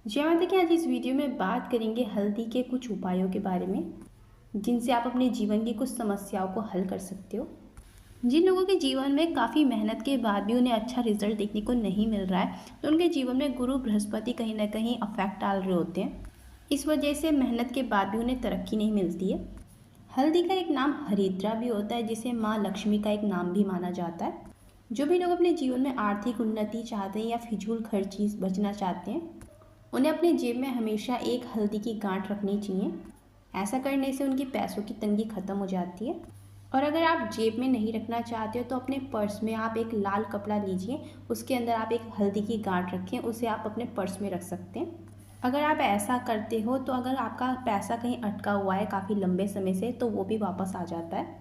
जी हाँ, देखिए आज इस वीडियो में बात करेंगे हल्दी के कुछ उपायों के बारे में, जिनसे आप अपने जीवन की कुछ समस्याओं को हल कर सकते हो। जिन लोगों के जीवन में काफ़ी मेहनत के बाद भी उन्हें अच्छा रिजल्ट देखने को नहीं मिल रहा है, तो उनके जीवन में गुरु बृहस्पति कहीं ना कहीं अफेक्ट डाल रहे होते हैं। इस वजह से मेहनत के बाद भी उन्हें तरक्की नहीं मिलती है। हल्दी का एक नाम हरिद्रा भी होता है, जिसे माँ लक्ष्मी का एक नाम भी माना जाता है। जो भी लोग अपने जीवन में आर्थिक उन्नति चाहते हैं या फिजूल खर्ची बचना चाहते हैं, उन्हें अपने जेब में हमेशा एक हल्दी की गांठ रखनी चाहिए। ऐसा करने से उनकी पैसों की तंगी खत्म हो जाती है। और अगर आप जेब में नहीं रखना चाहते हो तो अपने पर्स में आप एक लाल कपड़ा लीजिए, उसके अंदर आप एक हल्दी की गांठ रखें, उसे आप अपने पर्स में रख सकते हैं। अगर आप ऐसा करते हो तो अगर आपका पैसा कहीं अटका हुआ है काफ़ी लंबे समय से, तो वो भी वापस आ जाता है।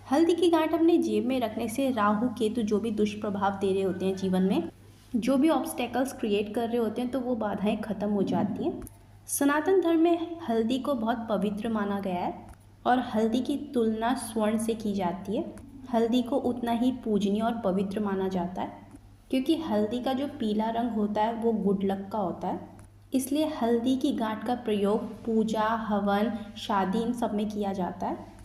हल्दी की गांठ अपने जेब में रखने से राहु केतु जो भी दुष्प्रभाव दे रहे होते हैं जीवन में, जो भी ऑब्स्टेकल्स क्रिएट कर रहे होते हैं, तो वो बाधाएं खत्म हो जाती हैं। सनातन धर्म में हल्दी को बहुत पवित्र माना गया है और हल्दी की तुलना स्वर्ण से की जाती है। हल्दी को उतना ही पूजनीय और पवित्र माना जाता है, क्योंकि हल्दी का जो पीला रंग होता है वो गुड लक का होता है। इसलिए हल्दी की गांठ का प्रयोग पूजा, हवन, शादी, इन सब में किया जाता है।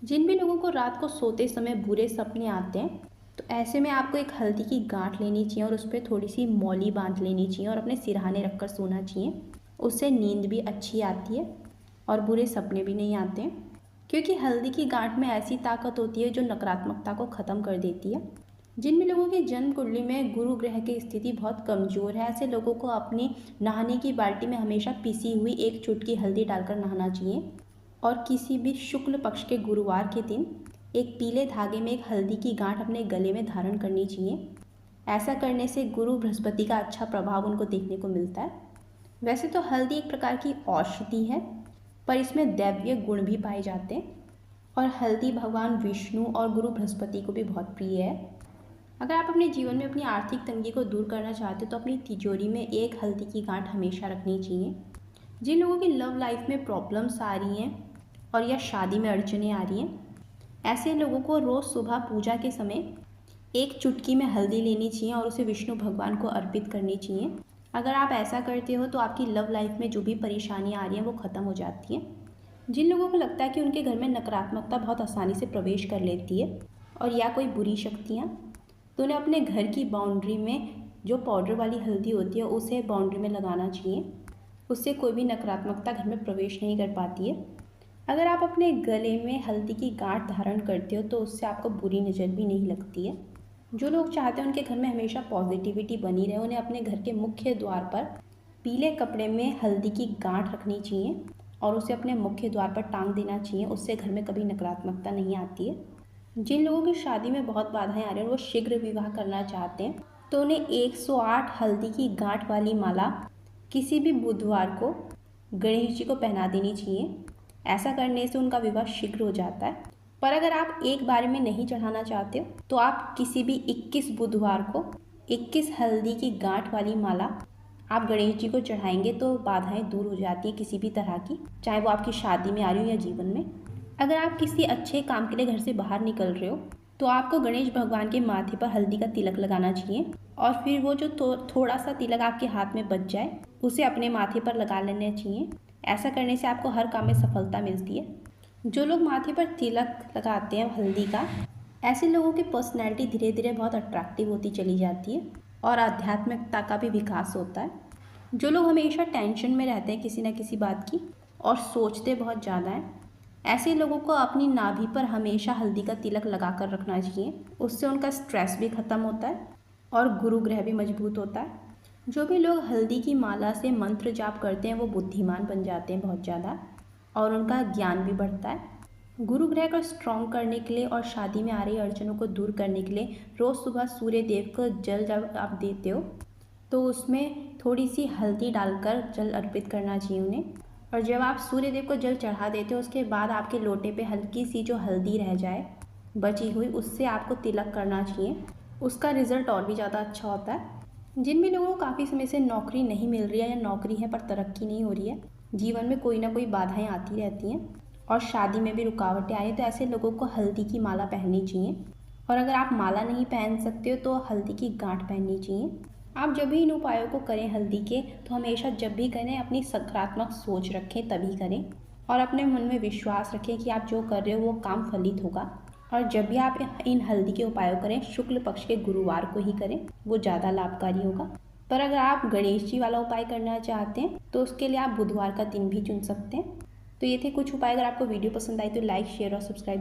जिन भी लोगों को रात को सोते समय बुरे सपने आते हैं, तो ऐसे में आपको एक हल्दी की गांठ लेनी चाहिए और उस पर थोड़ी सी मौली बांध लेनी चाहिए और अपने सिरहाने रखकर सोना चाहिए। उससे नींद भी अच्छी आती है और बुरे सपने भी नहीं आते हैं, क्योंकि हल्दी की गांठ में ऐसी ताकत होती है जो नकारात्मकता को ख़त्म कर देती है। जिन भी लोगों की जन्म कुंडली में गुरु ग्रह की स्थिति बहुत कमज़ोर है, ऐसे लोगों को अपनी नहाने की बाल्टी में हमेशा पिसी हुई एक चुटकी हल्दी डालकर नहाना चाहिए। और किसी भी शुक्ल पक्ष के गुरुवार के दिन एक पीले धागे में एक हल्दी की गांठ अपने गले में धारण करनी चाहिए। ऐसा करने से गुरु बृहस्पति का अच्छा प्रभाव उनको देखने को मिलता है। वैसे तो हल्दी एक प्रकार की औषधि है, पर इसमें दैवीय गुण भी पाए जाते हैं और हल्दी भगवान विष्णु और गुरु बृहस्पति को भी बहुत प्रिय है। अगर आप अपने जीवन में अपनी आर्थिक तंगी को दूर करना चाहते हो तो अपनी तिजोरी में एक हल्दी की गांठ हमेशा रखनी चाहिए। जिन लोगों की लव लाइफ में प्रॉब्लम्स आ रही हैं और या शादी में अड़चने आ रही हैं, ऐसे लोगों को रोज़ सुबह पूजा के समय एक चुटकी में हल्दी लेनी चाहिए और उसे विष्णु भगवान को अर्पित करनी चाहिए। अगर आप ऐसा करते हो तो आपकी लव लाइफ में जो भी परेशानियाँ आ रही हैं वो ख़त्म हो जाती हैं। जिन लोगों को लगता है कि उनके घर में नकारात्मकता बहुत आसानी से प्रवेश कर लेती है और या कोई बुरी शक्तियाँ, तो उन्हें अपने घर की बाउंड्री में जो पाउडर वाली हल्दी होती है उसे बाउंड्री में लगाना चाहिए। उससे कोई भी नकारात्मकता घर में प्रवेश नहीं कर पाती है। अगर आप अपने गले में हल्दी की गांठ धारण करते हो तो उससे आपको बुरी नज़र भी नहीं लगती है। जो लोग चाहते हैं उनके घर में हमेशा पॉजिटिविटी बनी रहे, उन्हें अपने घर के मुख्य द्वार पर पीले कपड़े में हल्दी की गांठ रखनी चाहिए और उसे अपने मुख्य द्वार पर टांग देना चाहिए। उससे घर में कभी नकारात्मकता नहीं आती है। जिन लोगों की शादी में बहुत बाधाएं आ रही हैं और वो शीघ्र विवाह करना चाहते हैं, तो उन्हें 108 हल्दी की गांठ वाली माला किसी भी बुधवार को गणेश जी को पहना देनी चाहिए। ऐसा करने से उनका विवाह शीघ्र हो जाता है। पर अगर आप एक बार में नहीं चढ़ाना चाहते हो तो आप किसी भी 21 बुधवार को 21 हल्दी की गांठ वाली माला आप गणेश जी को चढ़ाएंगे तो बाधाएं दूर हो जाती हैं किसी भी तरह की, चाहे वो आपकी शादी में आ रही हो या जीवन में। अगर आप किसी अच्छे काम के लिए घर से बाहर निकल रहे हो तो आपको गणेश भगवान के माथे पर हल्दी का तिलक लगाना चाहिए और फिर वो जो थोड़ा सा तिलक आपके हाथ में बच जाए उसे अपने माथे पर लगा लेना चाहिए। ऐसा करने से आपको हर काम में सफलता मिलती है। जो लोग माथे पर तिलक लगाते हैं हल्दी का, ऐसे लोगों की पर्सनैलिटी धीरे धीरे बहुत अट्रैक्टिव होती चली जाती है और आध्यात्मिकता का भी विकास होता है। जो लोग हमेशा टेंशन में रहते हैं किसी न किसी बात की और सोचते बहुत ज़्यादा हैं, ऐसे लोगों को अपनी नाभि पर हमेशा हल्दी का तिलक लगा कर रखना चाहिए। उससे उनका स्ट्रेस भी ख़त्म होता है और गुरु ग्रह भी मजबूत होता है। जो भी लोग हल्दी की माला से मंत्र जाप करते हैं वो बुद्धिमान बन जाते हैं बहुत ज़्यादा और उनका ज्ञान भी बढ़ता है। गुरु ग्रह को स्ट्रॉन्ग करने के लिए और शादी में आ रही अड़चनों को दूर करने के लिए रोज़ सुबह सूर्य देव को जल जब आप देते हो तो उसमें थोड़ी सी हल्दी डालकर जल अर्पित करना चाहिए उन्हें। और जब आप सूर्य देव को जल चढ़ा देते हो उसके बाद आपके लोटे पे हल्की सी जो हल्दी रह जाए बची हुई, उससे आपको तिलक करना चाहिए। उसका रिज़ल्ट और भी ज़्यादा अच्छा होता है। जिन भी लोगों को काफ़ी समय से नौकरी नहीं मिल रही है या नौकरी है पर तरक्की नहीं हो रही है, जीवन में कोई ना कोई बाधाएं आती रहती हैं और शादी में भी रुकावटें आई, तो ऐसे लोगों को हल्दी की माला पहननी चाहिए। और अगर आप माला नहीं पहन सकते हो तो हल्दी की गांठ पहननी चाहिए। आप जब भी इन उपायों को करें हल्दी के, तो हमेशा जब भी करें अपनी सकारात्मक सोच रखें, तभी करें। और अपने मन में विश्वास रखें कि आप जो कर रहे हो वो काम फलित होगा। और जब भी आप इन हल्दी के उपायों करें, शुक्ल पक्ष के गुरुवार को ही करें, वो ज़्यादा लाभकारी होगा। पर अगर आप गणेश जी वाला उपाय करना चाहते हैं तो उसके लिए आप बुधवार का दिन भी चुन सकते हैं। तो ये थे कुछ उपाय। अगर आपको वीडियो पसंद आई तो लाइक, शेयर और सब्सक्राइब